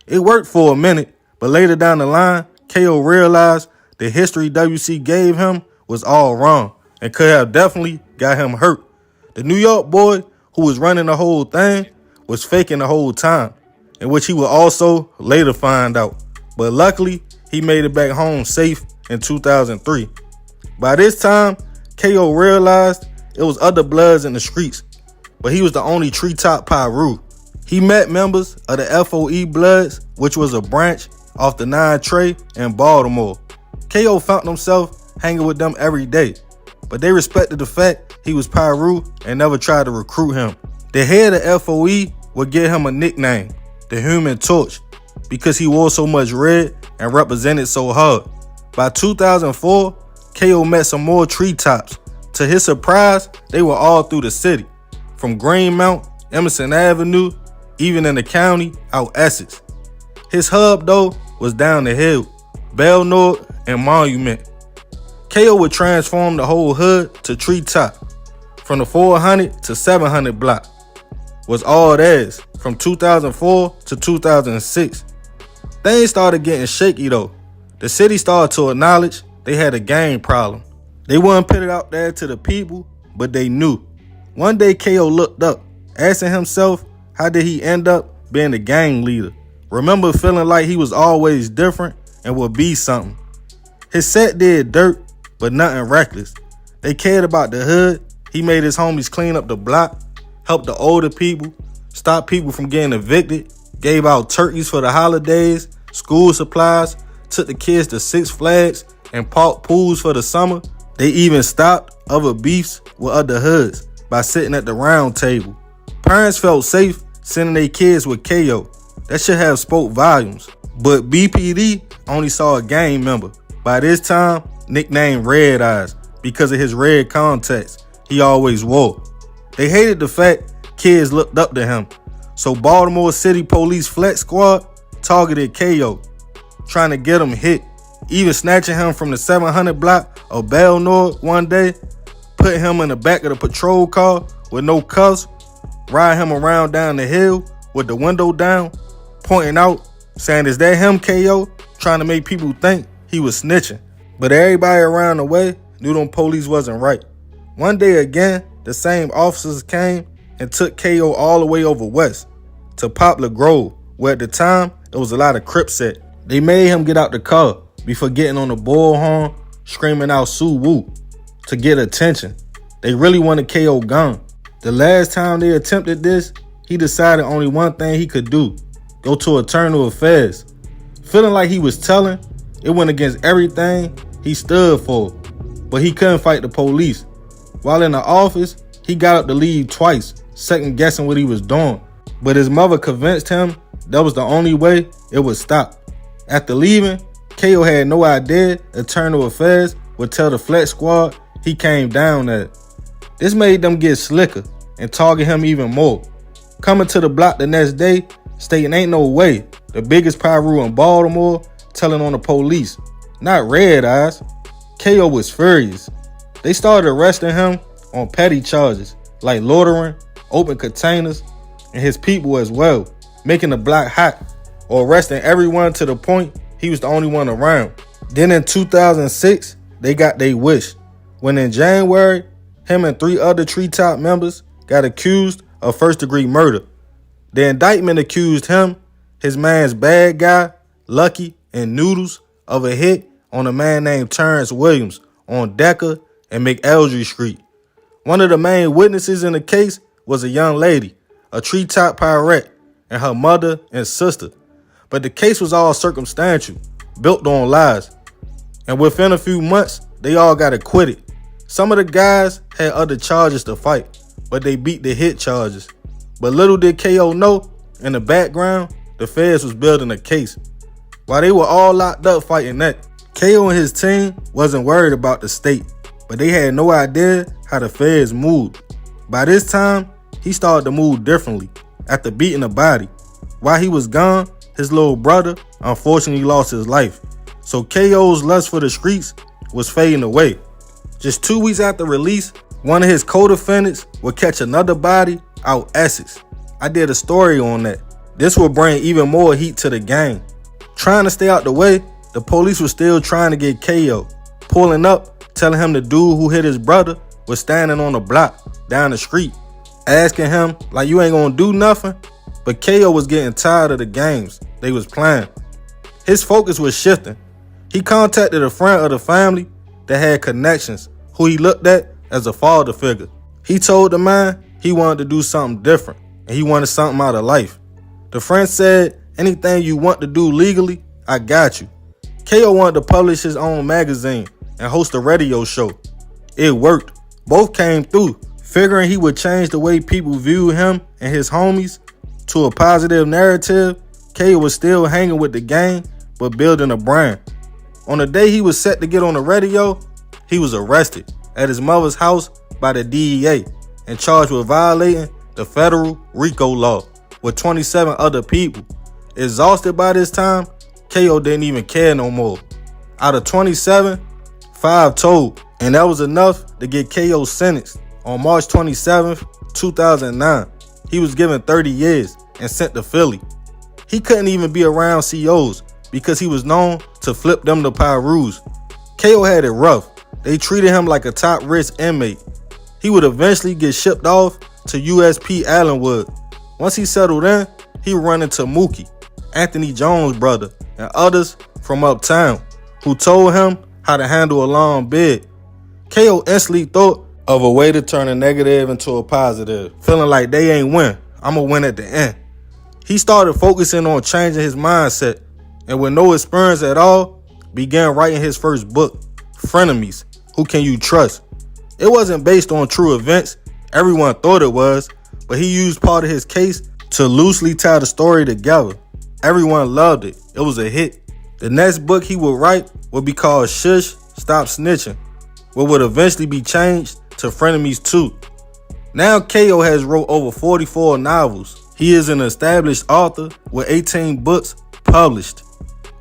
It worked for a minute, but later down the line, KO realized the history WC gave him was all wrong and could have definitely got him hurt. The New York boy who was running the whole thing was faking the whole time, in which he would also later find out. But luckily, he made it back home safe in 2003. By this time, KO realized it was other bloods in the streets, but he was the only treetop Pyru. He met members of the FOE Bloods, which was a branch off the 9 Trey in Baltimore. KO found himself hanging with them every day, but they respected the fact he was Pyru and never tried to recruit him. The head of FOE would give him a nickname, the Human Torch, because he wore so much red and represented so hard. By 2004, KO met some more treetops. To his surprise, they were all through the city, from Greenmount, Emerson Avenue, even in the county out Essex. His hub though was down the hill, Belnord and Monument. KO would transform the whole hood to treetop, from the 400 to 700 block. Was all theirs from 2004 to 2006. Things started getting shaky though. The city started to acknowledge they had a gang problem. They wouldn't put it out there to the people, but they knew. One day KO looked up, asking himself, how did he end up being the gang leader? Remember feeling like he was always different and would be something. His set did dirt, but nothing reckless. They cared about the hood. He made his homies clean up the block, helped the older people, stopped people from getting evicted, gave out turkeys for the holidays, school supplies, took the kids to Six Flags and parked pools for the summer. They even stopped other beefs with other hoods by sitting at the round table. Parents felt safe sending their kids with KO. That should have spoke volumes. But BPD only saw a gang member, by this time nicknamed Red Eyes, because of his red contacts he always wore. They hated the fact kids looked up to him, so Baltimore City Police Flex Squad targeted KO, trying to get him hit, even snatching him from the 700 block of Belnord one day, putting him in the back of the patrol car with no cuffs, ride him around down the hill with the window down, pointing out, saying, is that him, KO? Trying to make people think he was snitching. But everybody around the way knew them police wasn't right. One day again, the same officers came and took KO all the way over west to Poplar Grove, where at the time there was a lot of Crips at. They made him get out the car before getting on the bullhorn, screaming out Sue Woo to get attention. They really wanted KO gone. The last time they attempted this, he decided only one thing he could do, go to Internal Affairs. Feeling like he was telling, it went against everything he stood for, but he couldn't fight the police. While in the office, he got up to leave twice, second guessing what he was doing. But his mother convinced him that was the only way it would stop. After leaving, KO had no idea Internal Affairs would tell the Flex Squad he came down at. This made them get slicker and target him even more. Coming to the block the next day, stating ain't no way the biggest Pyru in Baltimore telling on the police, not Red Eyes. KO was furious. They started arresting him on petty charges like loitering, open containers, and his people as well, making the block hot or arresting everyone to the point he was the only one around. Then in 2006, they got their wish, when in January, him and 3 other treetop members got accused of first-degree murder. The indictment accused him, his man's bad guy, Lucky, and Noodles of a hit on a man named Terrence Williams on Decker and McElderry Street. One of the main witnesses in the case was a young lady, a treetop pirate, and her mother and sister. But the case was all circumstantial, built on lies. And within a few months, they all got acquitted. Some of the guys had other charges to fight, but they beat the hit charges. But little did KO know, in the background, the feds was building a case. While they were all locked up fighting that, KO and his team wasn't worried about the state, but they had no idea how the feds moved. By this time, he started to move differently after beating a body. While he was gone, his little brother unfortunately lost his life. So KO's lust for the streets was fading away. Just 2 weeks after release, one of his co-defendants would catch another body out Essex. I did a story on that. This would bring even more heat to the gang. Trying to stay out the way, the police were still trying to get KO. Pulling up, telling him the dude who hit his brother was standing on the block down the street, asking him like, you ain't gonna do nothing. But KO was getting tired of the games they was playing. His focus was shifting. He contacted a friend of the family that had connections, who he looked at as a father figure. He told the man he wanted to do something different and he wanted something out of life. The friend said, anything you want to do legally, I got you. KO wanted to publish his own magazine and host a radio show. It worked. Both came through, figuring he would change the way people viewed him and his homies to a positive narrative. KO was still hanging with the gang, but building a brand. On the day he was set to get on the radio, he was arrested at his mother's house by the DEA and charged with violating the federal RICO law with 27 other people. Exhausted by this time, KO didn't even care no more. Out of 27, 5 told, and that was enough to get KO sentenced on March 27th, 2009. He was given 30 years and sent to Philly. He couldn't even be around COs because he was known to flip them to Pyrus. KO had it rough. They treated him like a top risk inmate. He would eventually get shipped off to USP Allenwood. Once he settled in, he would run into Mookie, Anthony Jones' brother, and others from uptown who told him how to handle a long bid. KO instantly thought of a way to turn a negative into a positive, feeling like they ain't win, I'ma win at the end. He started focusing on changing his mindset, and with no experience at all, began writing his first book, Frenemies, Who Can You Trust? It wasn't based on true events, everyone thought it was, but he used part of his case to loosely tie the story together. Everyone loved it. It was a hit. The next book he would write would be called Shush, Stop Snitching, what would eventually be changed to Frenemies 2. Now KO has wrote over 44 novels. He is an established author with 18 books published.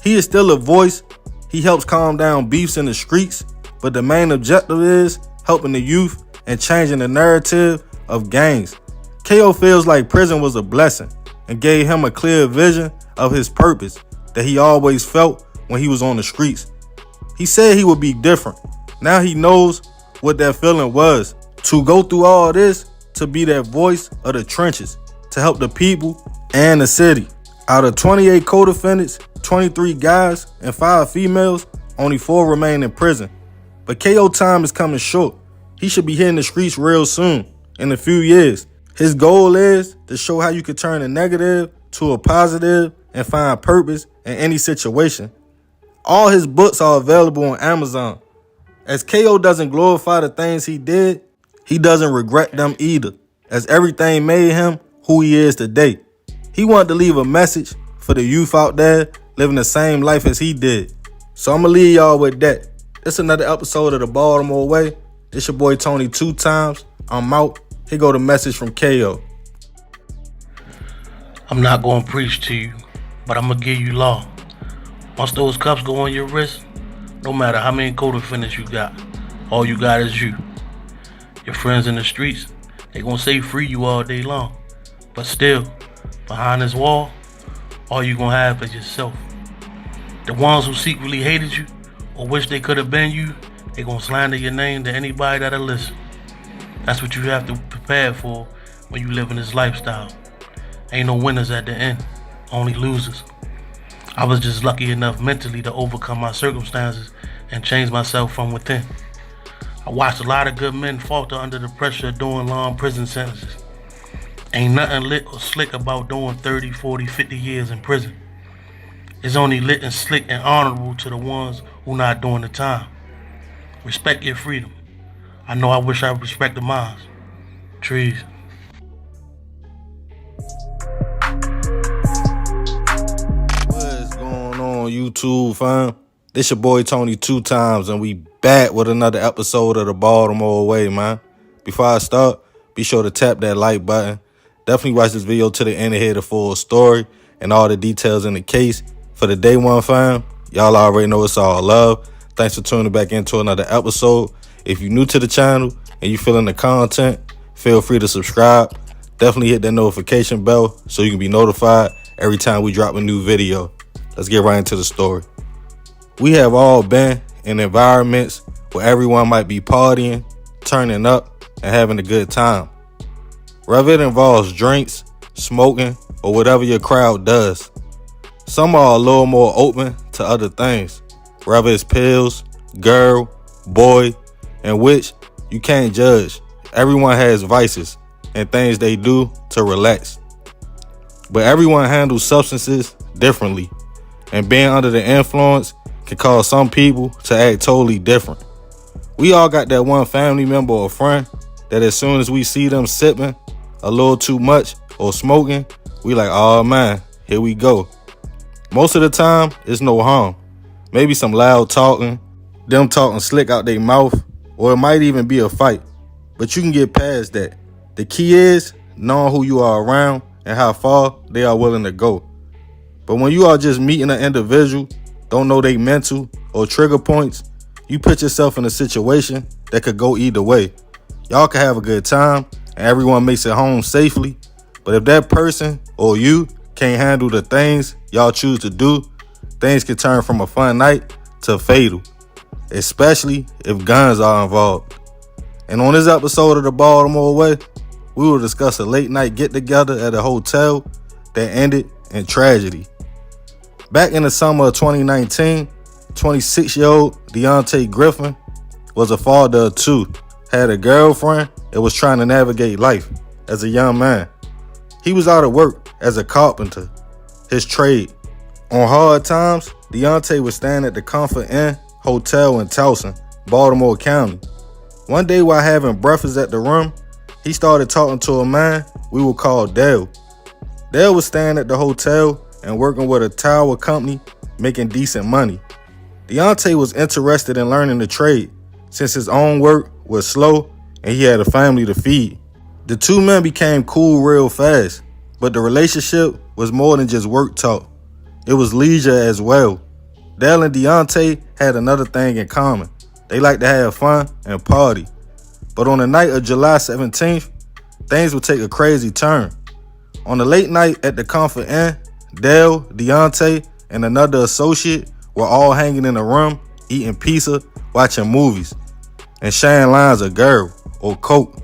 He is still a voice. He helps calm down beefs in the streets, but the main objective is helping the youth and changing the narrative of gangs. KO feels like prison was a blessing and gave him a clear vision of his purpose that he always felt when he was on the streets. He said he would be different. Now he knows what that feeling was, to go through all this, to be that voice of the trenches, to help the people and the city. Out of 28 co-defendants, 23 guys and 5 females, only 4 remain in prison. But KO time is coming short. He should be hitting the streets real soon, in a few years. His goal is to show how you can turn a negative to a positive and find purpose in any situation. All his books are available on Amazon. As KO doesn't glorify the things he did, he doesn't regret them either, as everything made him who he is today. He wanted to leave a message for the youth out there living the same life as he did. So I'm going to leave y'all with that. This another episode of the Baltimore Way. This your boy Tony 2 times. I'm out. Here go the message from KO. I'm not going to preach to you, but I'm going to give you law. Once those cuffs go on your wrist, no matter how many co-defendants you got, all you got is you. Your friends in the streets, they going to say free you all day long. But still, behind this wall, all you going to have is yourself. The ones who secretly hated you or wish they could have been you, they going to slander your name to anybody that'll listen. That's what you have to prepare for when you live in this lifestyle. Ain't no winners at the end, only losers. I was just lucky enough mentally to overcome my circumstances and change myself from within. I watched a lot of good men falter under the pressure of doing long prison sentences. Ain't nothing lit or slick about doing 30, 40, 50 years in prison. It's only lit and slick and honorable to the ones who not doing the time. Respect your freedom. I know I wish I respected mine. Trees. What's going on, YouTube fam? This your boy Tony 2 times, and we back with another episode of the Baltimore Way, man. Before I start, be sure to tap that like button. Definitely watch this video to the end to hear the full story and all the details in the case. For the day one fam, y'all already know it's all love. Thanks for tuning back into another episode. If you're new to the channel and you feeling the content, feel free to subscribe. Definitely hit that notification bell so you can be notified every time we drop a new video. Let's get right into the story. We have all been in environments where everyone might be partying, turning up, and having a good time. Whether it involves drinks, smoking, or whatever your crowd does. Some are a little more open to other things, whether it's pills, girl, boy, and which you can't judge. Everyone has vices and things they do to relax. But everyone handles substances differently, and being under the influence can cause some people to act totally different. We all got that one family member or friend that as soon as we see them sipping a little too much or smoking, we like, oh man, here we go. Most of the time, it's no harm. Maybe some loud talking, them talking slick out their mouth, or it might even be a fight. But you can get past that. The key is knowing who you are around and how far they are willing to go. But when you are just meeting an individual, don't know their mental or trigger points, you put yourself in a situation that could go either way. Y'all can have a good time and everyone makes it home safely. But if that person or you can't handle the things y'all choose to do, things can turn from a fun night to fatal, especially if guns are involved. And on this episode of the Baltimore Way, we will discuss a late night get together at a hotel that ended in tragedy. Back in the summer of 2019, 26-year-old Deontay Griffin was a father of two, had a girlfriend, and was trying to navigate life as a young man. He was out of work as a carpenter, his trade. On hard times, Deontay was staying at the Comfort Inn Hotel in Towson, Baltimore County. One day while having breakfast at the room, he started talking to a man we will call Dale. Dale was staying at the hotel and working with a tower company, making decent money. Deontay was interested in learning the trade since his own work was slow and he had a family to feed. The two men became cool real fast, but the relationship was more than just work talk. It was leisure as well. Dale and Deontay had another thing in common. They liked to have fun and party. But on the night of July 17th, things would take a crazy turn. On the late night at the Comfort Inn, Dale, Deontay, and another associate were all hanging in a room, eating pizza, watching movies, and sharing lines of girl or coke.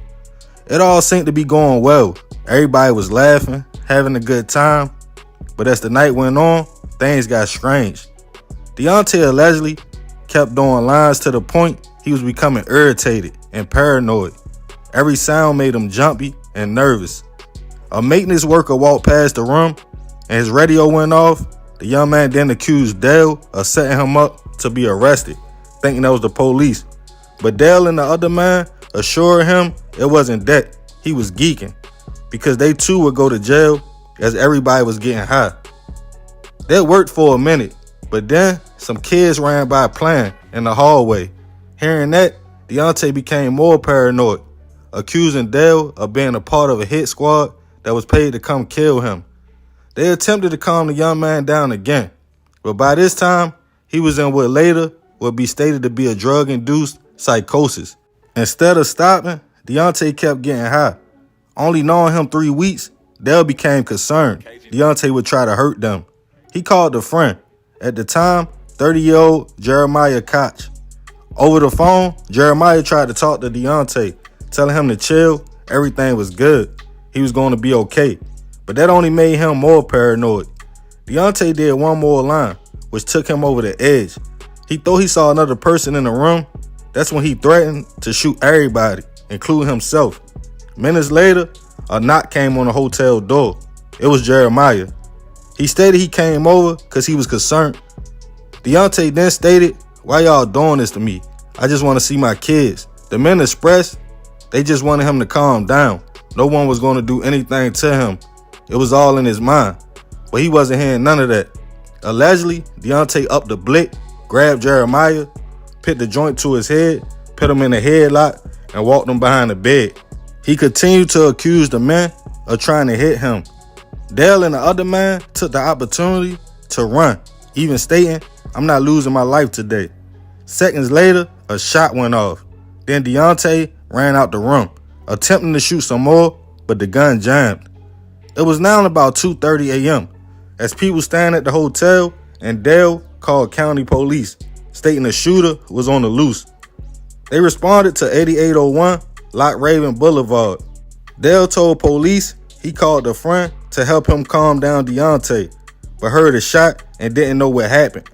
It all seemed to be going well. Everybody was laughing, having a good time. But as the night went on, things got strange. Deontay allegedly kept doing lines to the point he was becoming irritated and paranoid. Every sound made him jumpy and nervous. A maintenance worker walked past the room and his radio went off. The young man then accused Dale of setting him up to be arrested, thinking that was the police. But Dale and the other man assured him it wasn't that. He was geeking because they too would go to jail as everybody was getting high. That worked for a minute, but then some kids ran by playing in the hallway. Hearing that, Deontay became more paranoid, accusing Dale of being a part of a hit squad that was paid to come kill him. They attempted to calm the young man down again, but by this time, he was in what later would be stated to be a drug-induced psychosis. Instead of stopping, Deontay kept getting high. Only knowing him 3 weeks, Dale became concerned Deontay would try to hurt them. He called a friend, at the time, 30-year-old Jeremiah Koch. Over the phone, Jeremiah tried to talk to Deontay, telling him to chill, everything was good. He was going to be okay. But that only made him more paranoid. Deontay did one more line, which took him over the edge. He thought he saw another person in the room. That's when he threatened to shoot everybody, including himself. Minutes later, a knock came on the hotel door. It was Jeremiah. He stated he came over because he was concerned. Deontay then stated, "Why y'all doing this to me? I just want to see my kids." The men expressed they just wanted him to calm down. No one was going to do anything to him. It was all in his mind. But he wasn't hearing none of that. Allegedly, Deontay upped the blick, grabbed Jeremiah, put the joint to his head, put him in a headlock, and walked him behind the bed. He continued to accuse the men of trying to hit him. Dale and the other man took the opportunity to run, even stating, "I'm not losing my life today." Seconds later, a shot went off. Then Deontay ran out the room, attempting to shoot some more, but the gun jammed. It was now about 2:30 a.m. as people stand at the hotel, and Dale called county police, stating the shooter was on the loose. They responded to 8801 Lock Raven Boulevard. Dale told police he called a friend to help him calm down Deontay, but heard a shot and didn't know what happened.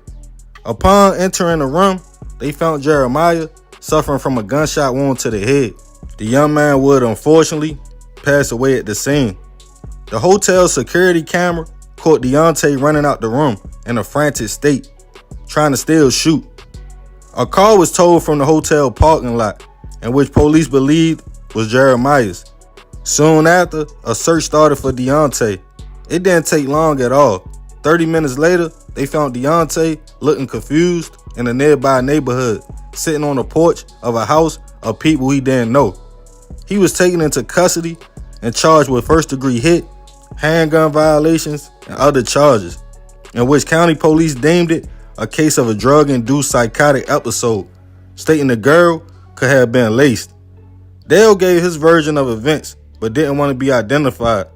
Upon entering the room, they found Jeremiah suffering from a gunshot wound to the head. The young man would unfortunately pass away at the scene. The hotel security camera caught Deontay running out the room in a frantic state, trying to still shoot. A call was towed from the hotel parking lot, in which police believed was Jeremiah's. Soon after, a search started for Deontay. It didn't take long at all. 30 minutes later, they found Deontay looking confused in a nearby neighborhood, sitting on the porch of a house of people he didn't know. He was taken into custody and charged with first-degree hit, handgun violations, and other charges, in which county police deemed it a case of a drug-induced psychotic episode, stating the girl could have been laced. Dale gave his version of events, but didn't want to be identified.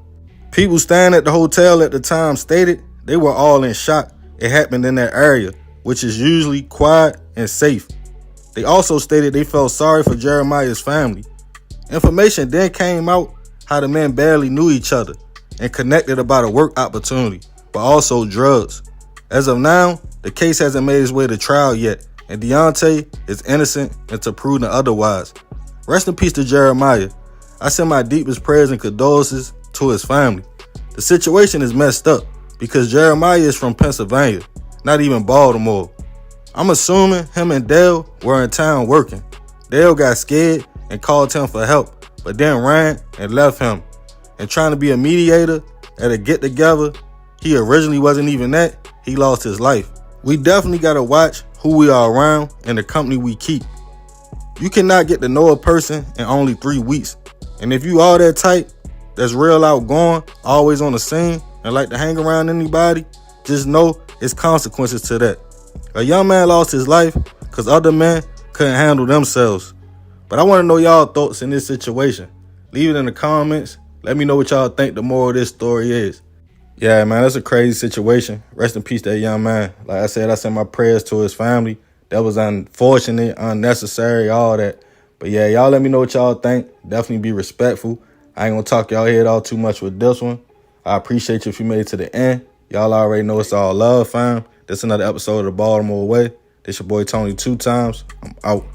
People staying at the hotel at the time stated they were all in shock. It happened in that area, which is usually quiet and safe. They also stated they felt sorry for Jeremiah's family. Information then came out how the men barely knew each other and connected about a work opportunity, but also drugs. As of now, the case hasn't made its way to trial yet, and Deontay is innocent until proven otherwise. Rest in peace to Jeremiah. I send my deepest prayers and condolences to his family. The situation is messed up because Jeremiah is from Pennsylvania, not even Baltimore. I'm assuming him and Dale were in town working. Dale got scared and called him for help, but then ran and left him. And trying to be a mediator at a get-together he originally wasn't even at, he lost his life. We definitely gotta watch who we are around and the company we keep. You cannot get to know a person in only 3 weeks. And if you are that type that's real outgoing, always on the scene, and like to hang around anybody, just know it's consequences to that. A young man lost his life because other men couldn't handle themselves. But I want to know y'all thoughts in this situation. Leave it in the comments. Let me know what y'all think the moral of this story is. Yeah, man, that's a crazy situation. Rest in peace to that young man. Like I said, I send my prayers to his family. That was unfortunate, unnecessary, all that. But yeah, y'all let me know what y'all think. Definitely be respectful. I ain't gonna talk y'all head all too much with this one. I appreciate you if you made it to the end. Y'all already know it's all love, fam. This is another episode of the Baltimore Way. This your boy Tony 2 times. I'm out.